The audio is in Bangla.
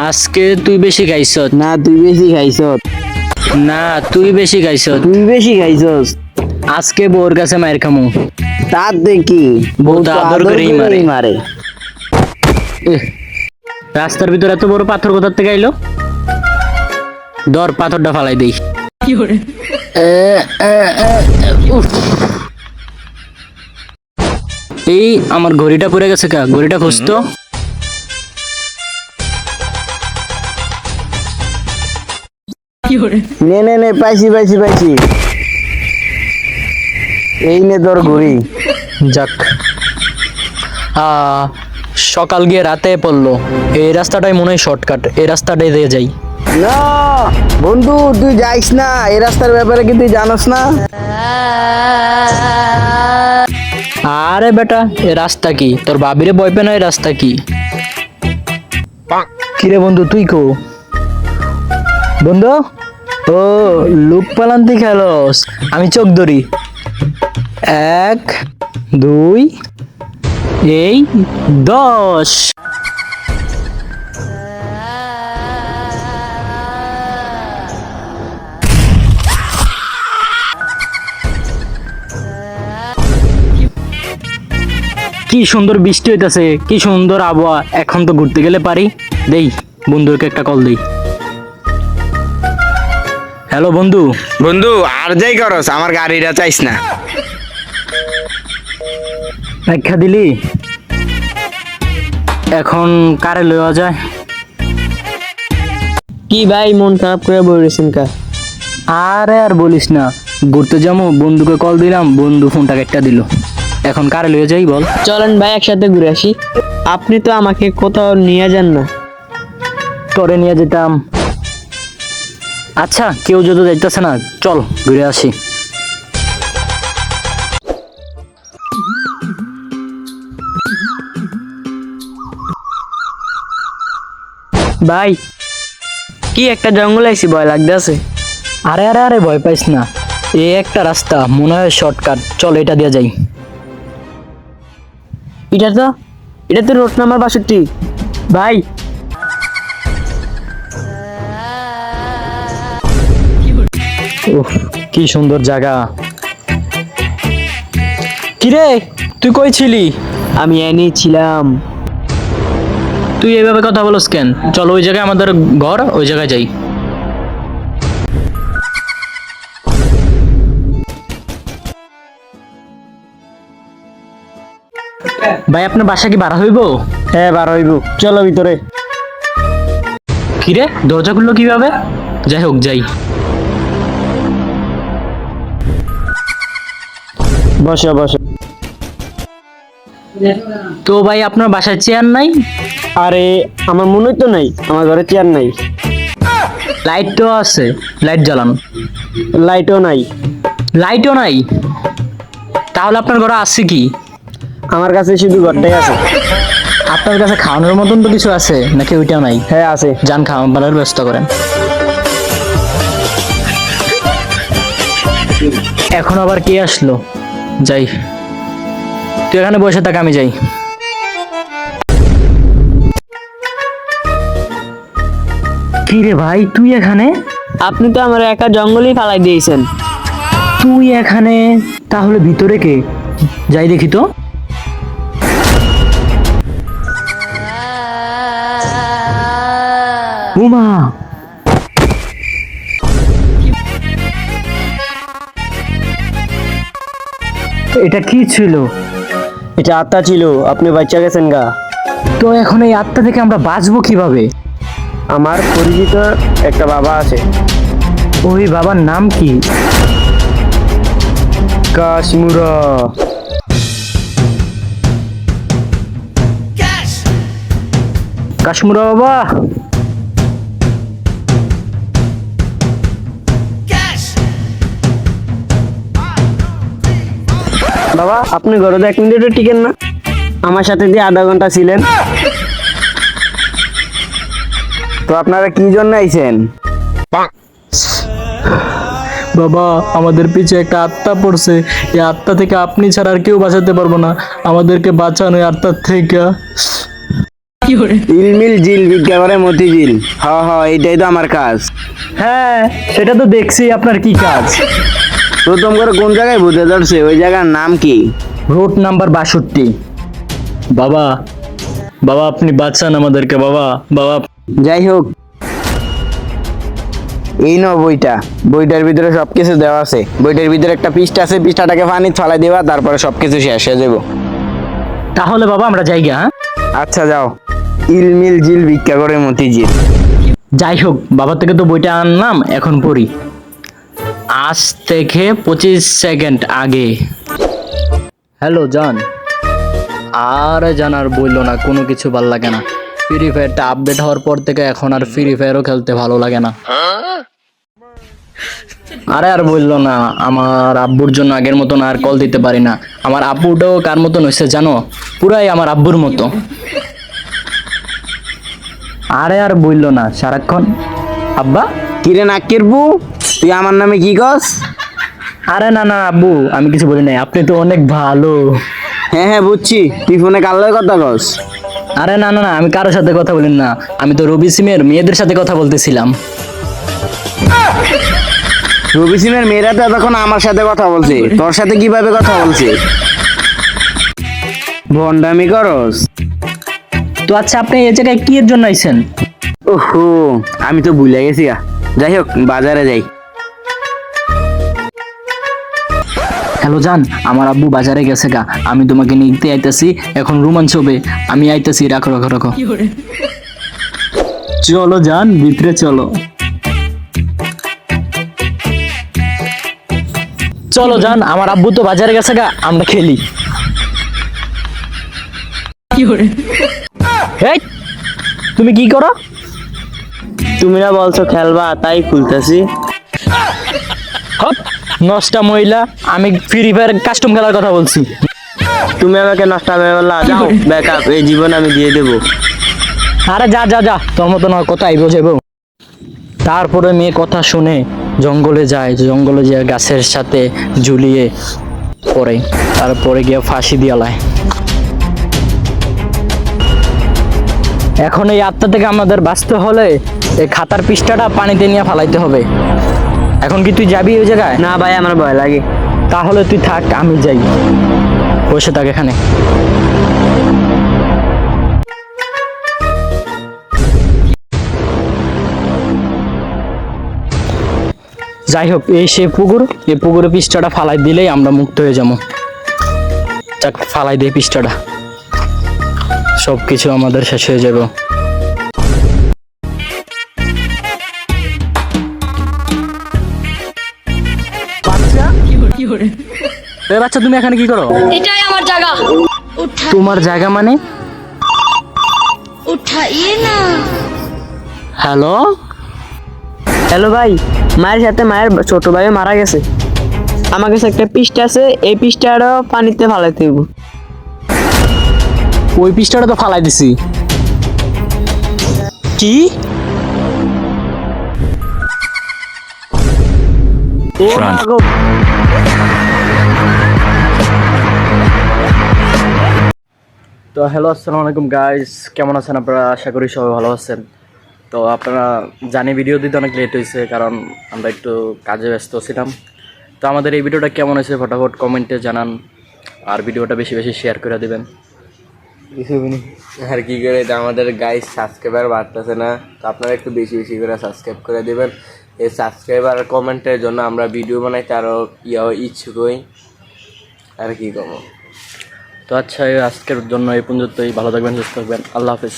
আজকে তুই বেশি খাইছ। না তুই বেশি খাইছত। না তুই বেশি খাইছ। তুই বেশি খাইছস। আজকে বউর কাছে মায়ের খামু। তার দেখি বউ তো আদর করেই মারে। এহ, রাস্তার ভিতরে এত বড় পাথর কোথার থেকে আইলো? ধর পাথরটা ফালাই দেই। উফ। এই আমার ঘড়িটা পড়ে গেছে কা, ঘড়িটা খুঁজতো। নে নে নে, পাইছি পাইছি পাইছি। এই নে তোর ঘড়ি। যাক, সকাল গিয়ে রাতে পড়লো। এই রাস্তাটাই মনে হয় শর্টকাট, এই রাস্তাটাই দিয়ে যাই। না বন্ধু, তুই যাইস না, এই রাস্তার ব্যাপারে কি তুই জানোস না? আরে বেটা, এই রাস্তা কি তোর বাবিরে বই পেনা? এই রাস্তা কি? কিরে বন্ধু, তুই কো? বন্ধু, ও লুক পালান্তি খেলোস? আমি চোখ ধরি। 1 2 এই 10। কি সুন্দর বৃষ্টি হইতাছে, কি সুন্দর আবহাওয়া। এখন তো ঘুরতে গেলে পারি। দেই বন্ধুকে একটা কল দেই। হ্যালো বন্ধু। বন্ধু আর যাই করস, আমার গাড়িটা চাইস না। ব্যাখ্যা দিলি, এখন কারে লওয়া যায়? কি ভাই, মন খারাপ করে বলেছেন কা? আরে আর বলিস না, ঘুরতে যাবো, বন্ধুকে কল দিলাম, বন্ধু ফোনটা কেটে দিল। এখন কারে লয়ে যাই বল? চলেন ভাই একসাথে ঘুরে আসি। আপনি তো আমাকে কোথাও নিয়ে যান না। তোরে নিয়ে যেতাম। আচ্ছা, কেউ যদি যাইতেছে না, চল ঘুরে আসি। ভাই কি একটা জঙ্গল আইছি, ভয় লাগতেছে। আরে আরে আরে, ভয় পাইস না, এই একটা রাস্তা মনে হয় শর্টকাট, চল এটা দিয়ে যাই। এটা তো রোড নাম্বার 62 ভাই। উফ, কি সুন্দর জায়গা। কিরে, তুই কই ছিলি? আমি এনে ছিলাম। তুই এইভাবে কথা বলস কেন? চল ওই জায়গায় আমাদের ঘর, ওই জায়গায় যাই। ভাই আপনার বাসা কি ভাড়া হইব? হ্যাঁ বার হইব, চলো ভিতরে। কিরে, দরজা খুললো কিভাবে? যাই হোক, যাই। বসো বসো। তো ভাই আপনার বাসায় চেয়ার নাই? আরে আমার মনে তো নাই, আমার ঘরে চেয়ার নাই। লাইট তো আছে, লাইট জ্বালান। লাইটও নাই। লাইটও নাই? তাহলে আপনার ঘরে আছে কি? আমার কাছে শুধু ঘরটাই আছে। আপনার কাছে খাওয়ানোর মতন তো কিছু আছে নাকি? ওইটাও নাই? হ্যাঁ আছে। যান, খাওয়ানোর ব্যবস্থা করেন। এখন আবার কে আসলো? যাই, তুই এখানে বসে থাক, আমি যাই। কি রে ভাই, তুই এখানে? আপনি তো আমার একা জঙ্গলেই ফালাই দিয়েছেন। তুই এখানে? তাহলে ভিতরে কে? যাই দেখি তো। উমা, এটা কি ছিল? এটা আত্মা ছিল, আপনি বাচ্চা গেছেন গা। তো এখন এই আত্মা থেকে আমরা বাঁচবো কিভাবে? আমার পরিচিত একটা বাবা আছে। ওই বাবার নাম কি? কাশমুরা। কাশ্মীরা বাবা। বাবা আপনি ঘরে 1 মিনিটও টিকেন না? আমার সাথে দিয়ে আধা ঘন্টা ছিলেন। তো আপনারা কি জন্য আইছেন? বাবা, আমাদের পিছে একটা আত্মা পড়ছে, এই আত্মা থেকে আপনি ছাড়া আর কেউ বাঁচাতে পারবো না, আমাদেরকে বাঁচানো এই আত্মার থেকে। ইলমিল জিল ভিক্ষা করে মতিঝিল। এইটাই তো আমার কাজ। হ্যাঁ সেটা তো দেখছি আপনার কি কাজ। প্রথম করে কোন জায়গায় বুঝে ধরছে, ওই জায়গার নাম কি? Road number 62। বাবা বাবা আপনি বাঁচান আমাদেরকে বাবা বাবা। যাই হোক, এই নাও বইটা। বইটার ভিতরে সবকিছু দেওয়া আছে। বইটার ভিতরে একটা পৃষ্ঠা আছে, পৃষ্ঠাটাকে পানি ফেলাই দেবা, তারপরে সবকিছু শেষ হয়ে যাবো। তাহলে বাবা আমরা যাইগা। হ্যাঁ আচ্ছা যাও। ইলমিল জিল ভিক্ষা করে মতিঝিল। যাই হোক, বাবা থেকে তো বইটা আনলাম, এখন পড়ি। আজ থেকে 25 সেকেন্ড আগে। হ্যালো জান। আর জান আর বললো না, কোনো কিছু ভাল লাগে না। ফ্রি ফায়ারটা আপডেট হওয়ার পর থেকে এখন আর ফ্রি ফায়ারও খেলতে ভালো লাগে না। আরে আর বললো না, আমার আব্বুর জন্য আগের মতন আর কল দিতে পারি না। আমার আব্বুটাও কার মতন হয়েছে জানো? পুরাই আমার আব্বুর মতো। আরে আর বললো না, সারাক্ষণ আব্বা। কিরে নাক্কির বু, তুই আমার নামে কি কস? আরে না না আব্বু, আমি কিছু বলি নাই, আপনি তো অনেক ভালো। হ্যাঁ বুঝছি, তুই ফোনে কার লগে কথা কস? আরে না না না, আমি কারোর সাথে কথা বলি না, আমি তো রবি সিমের মেয়েদের সাথে কথা বলতেছিলাম। রবি সিমের মেয়েরা তো এতক্ষণ আমার সাথে কথা বলছে, তোর সাথে কিভাবে কথা বলছে? ভন্ডামি করস? তো আচ্ছা, আপনি এই জায়গায় কি এর জন্য আইছেন? ওহো, আমি তো ভুলে গেছি গা। যাই হোক, বাজারে যাই। হ্যালো জান, আমার আব্বু বাজারে গেছে গা, আমি তোমাকে নিতে আইতাছি, এখন রোমাঞ্চ হবে, আমি আইতাছি, রাখো রাখো রাখো। চলো জান, ভিতরে চলো। চলো জান, আমার আব্বু তো বাজারে গেছে গা, আমরা খেলি। এই, তুমি কি করো? তুমি না বলছো খেলবা, তাই খুলতেছি। হপ, নষ্টা মহিলা, আমি ফ্রি ফায়ার কাস্টম খেলার কথা বলছি। তুমি আমাকে নষ্ট হবে বললা, যাও ব্যাকআপ, এই জীবন আমি দিয়ে দেবো। আরে যা যা যা, তোর মতো না কোথায় বোঝাবো। তারপরে মেয়ে কথা শুনে জঙ্গলে যায়, জঙ্গলে গিয়ে গাছের সাথে ঝুলিয়ে পড়ে, তারপরে গিয়ে ফাঁসি দিয়া লায়। এখন এই আত্মা থেকে আমাদের বাঁচতে হলে এই খাতার পৃষ্ঠাটা পানিতে নিয়ে ফালাইতে হবে। এখন কি তুই যাবি ওই জায়গায়? না ভাই, আমার ভয় লাগে। তাহলে তুই থাক, আমি যাই। বসে থাক এখানে। যাই হোক, এই সে পুকুর, এই পুকুরে পৃষ্ঠাটা ফালাই দিলেই আমরা মুক্ত হয়ে যাবো। যাক, ফালাই দিয়ে পৃষ্ঠাটা, সব কিছু আমাদের শেষ হয়ে যাবে। বাচ্চা, তুমি এখানে কি করো? এটাই আমার জায়গা। তোমার জায়গা মানে? উঠাইয়ে না। হ্যালো হ্যালো ভাই, মায়ের সাথে মায়ের ছোট ভাই মারা গেছে। আমার কাছে একটা পৃষ্ঠা আছে, এই পৃষ্ঠাটাও পানিতে ফালাইতে হইব। ওই পৃষ্ঠাটা তো ফালাই দিছি। কি? তো হ্যালো, আসসালামু আলাইকুম গাইস, কেমন আছেন আপনারা? আশা করি সবাই ভালো আছেন। তো আপনারা জানি ভিডিও দিতে অনেক লেট হয়েছে, কারণ আমরা একটু কাজে ব্যস্ত ছিলাম। তো আমাদের এই ভিডিওটা কেমন হয়েছে ফটাফট কমেন্টে জানান, আর ভিডিওটা বেশি বেশি শেয়ার করে দিবেন। আর কি করে, এটা আমাদের গাইস সাবস্ক্রাইবার বাড়তেছে না, তো আপনারা একটু বেশি বেশি করে সাবস্ক্রাইব করে দিবেন। এই সাবস্ক্রাইবার আর কমেন্টের জন্য আমরা ভিডিও বানাইতে আরও ইচ্ছুক হই। আর কি করবো। তো আচ্ছা, আজকের জন্য এই পর্যন্তই। ভালো থাকবেন, সুস্থ থাকবেন, আল্লাহ হাফেজ।